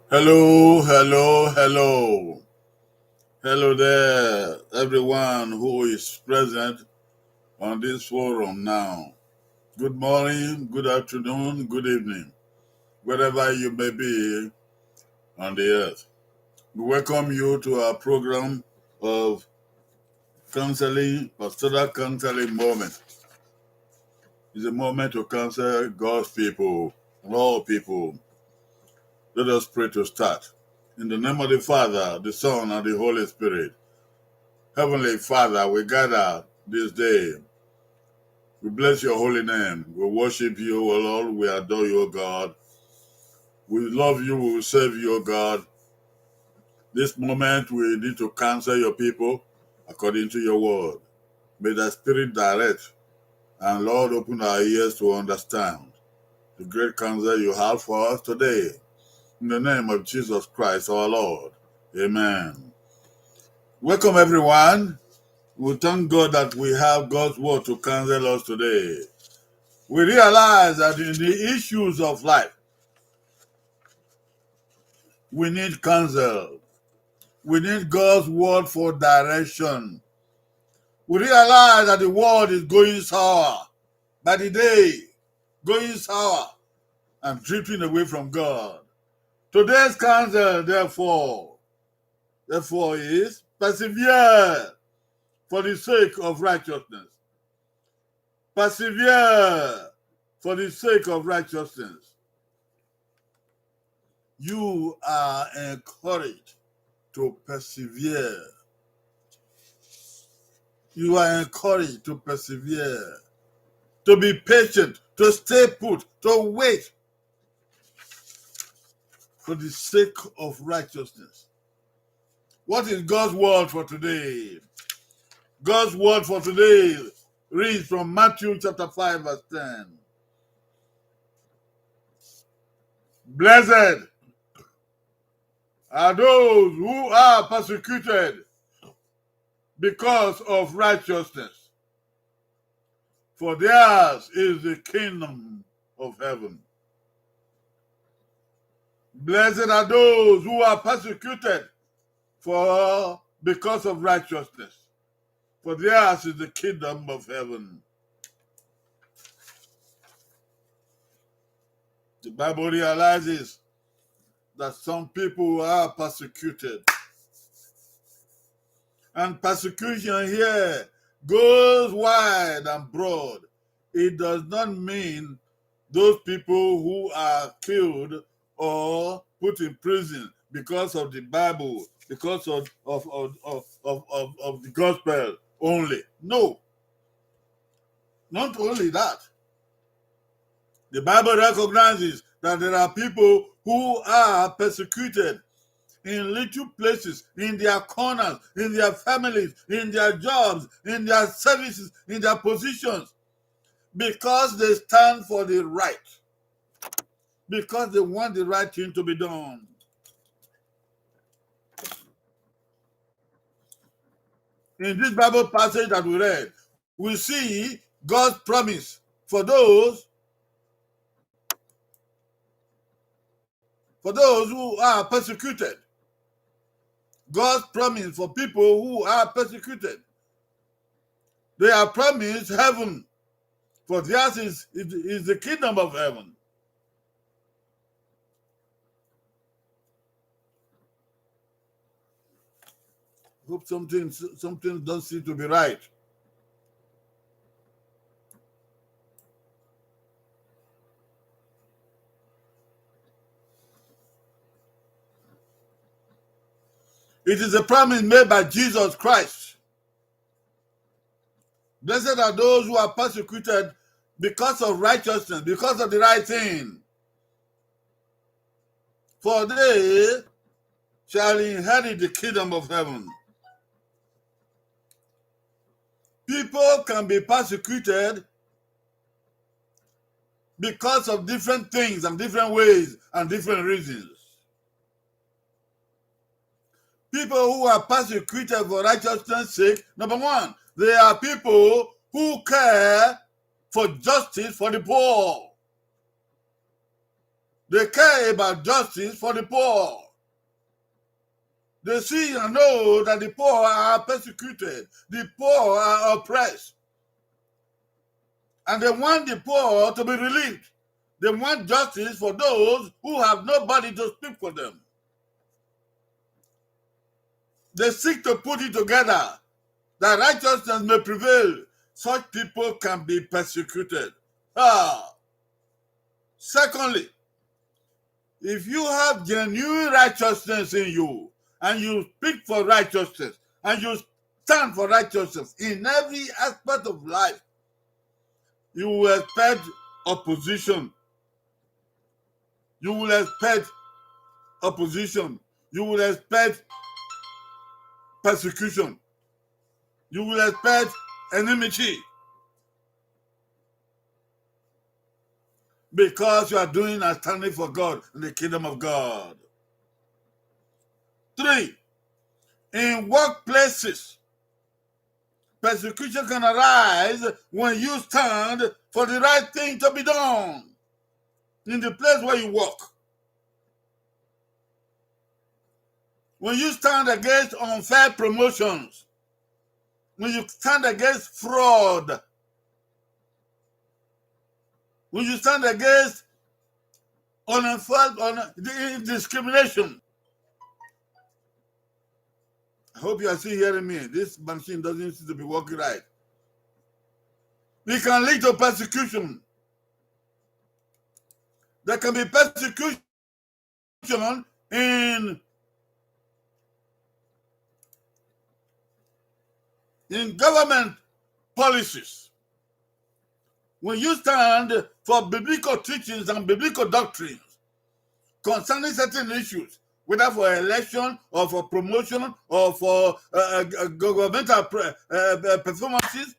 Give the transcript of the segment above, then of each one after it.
Hello, hello, hello. Hello there, everyone who is present on this forum now. Good morning, good afternoon, good evening, wherever you may be on the earth. We welcome you to our program of counseling, pastoral counseling moment. It's a moment to counsel God's people, all people. Let us pray to start. In the name of the Father, the Son, and the Holy Spirit. Heavenly Father, we gather this day. We bless your holy name. We worship you, O Lord. We adore you, O God. We love you. We will serve you, O God. This moment, we need to counsel your people according to your word. May the Spirit direct and, Lord, open our ears to understand the great counsel you have for us today. In the name of Jesus Christ, our Lord. Amen. Welcome, everyone. We thank God that we have God's word to counsel us today. We realize that in the issues of life, we need counsel. We need God's word for direction. We realize that the world is going sour by the day, going sour and drifting away from God. Today's counsel, therefore, is persevere for the sake of righteousness. Persevere for the sake of righteousness. You are encouraged to persevere. You are encouraged to persevere, to be patient, to stay put, to wait for the sake of righteousness. What is God's word for today? God's word for today reads from Matthew chapter 5 verse 10. Blessed are those who are persecuted because of righteousness, for theirs is the kingdom of heaven. Blessed are those who are persecuted because of righteousness, for theirs is the kingdom of heaven. The Bible realizes that some people are persecuted. And persecution here goes wide and broad. It does not mean those people who are killed or put in prison because of the Bible, because of the gospel only. No. Not only that, the Bible recognizes that there are people who are persecuted in little places, in their corners, in their families, in their jobs, in their services, in their positions, because they stand for the right, because they want the right thing to be done. In this Bible passage that we read, we see God's promise for those who are persecuted. God's promise for people who are persecuted. They are promised heaven, for theirs is the kingdom of heaven. Hope something doesn't seem to be right. It is a promise made by Jesus Christ. Blessed are those who are persecuted because of righteousness, because of the right thing. For they shall inherit the kingdom of heaven. People can be persecuted because of different things and different ways and different reasons. People who are persecuted for righteousness' sake, number one, they are people who care for justice for the poor. They care about justice for the poor. They see and know that the poor are persecuted, the poor are oppressed, and they want the poor to be relieved. They want justice for those who have nobody to speak for them. They seek to put it together that righteousness may prevail. Such people can be persecuted. Secondly, if you have genuine righteousness in you, and you speak for righteousness, and you stand for righteousness in every aspect of life, you will expect opposition. You will expect opposition. You will expect persecution. You will expect enmity. Because you are doing and standing for God in the kingdom of God. 3, in workplaces, persecution can arise when you stand for the right thing to be done in the place where you work. When you stand against unfair promotions, when you stand against fraud, when you stand against discrimination. I hope you are still hearing me. This machine doesn't seem to be working right. It can lead to persecution. There can be persecution in government policies. When you stand for biblical teachings and biblical doctrines concerning certain issues, whether for election or for promotion or for governmental performances,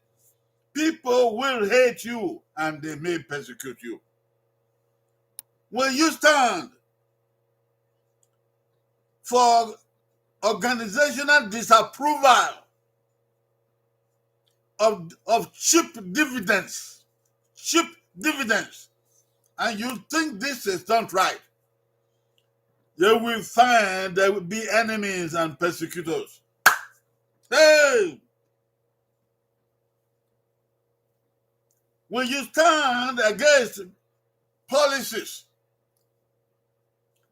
people will hate you and they may persecute you. When you stand for organizational disapproval of cheap dividends, and you think this is not right, you will find there will be enemies and persecutors. Hey! When you stand against policies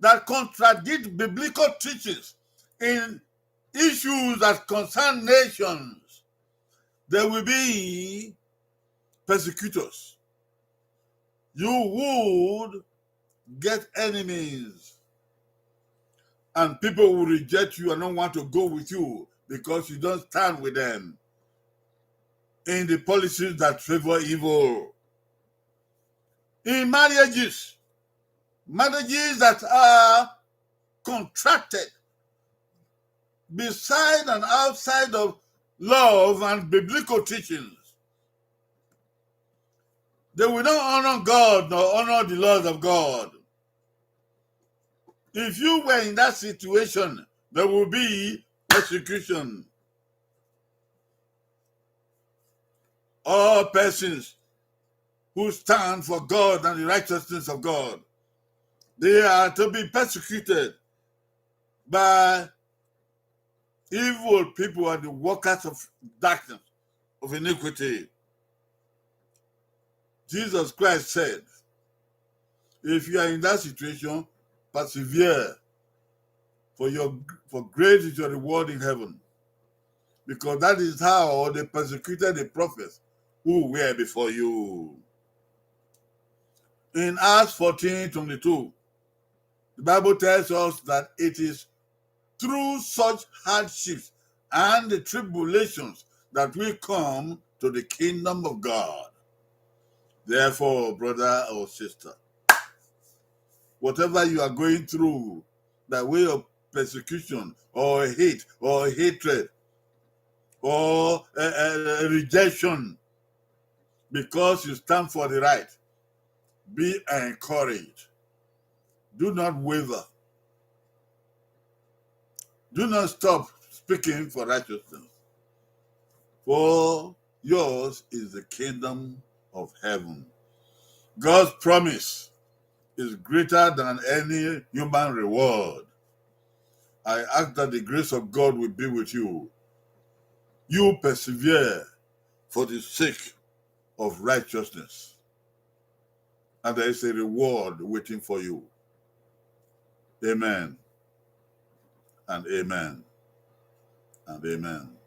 that contradict biblical teachings in issues that concern nations, there will be persecutors. You would get enemies, and people will reject you and don't want to go with you because you don't stand with them. in the policies that favor evil. In marriages that are contracted beside and outside of love and biblical teachings, they will not honor God nor honor the laws of God. If you were in that situation, there will be persecution. All persons who stand for God and the righteousness of God, they are to be persecuted by evil people and the workers of darkness, of iniquity. Jesus Christ said, if you are in that situation, persevere, for great is your reward in heaven. Because that is how they persecuted the prophets who were before you. In Acts 14:22, the Bible tells us that it is through such hardships and the tribulations that we come to the kingdom of God. Therefore, brother or sister, whatever you are going through, by way of persecution or hate or hatred or rejection, because you stand for the right, be encouraged. Do not waver. Do not stop speaking for righteousness. For yours is the kingdom of heaven. God's promise is greater than any human reward. I ask that the grace of God will be with you. You persevere for the sake of righteousness, and there is a reward waiting for you. Amen and amen and amen.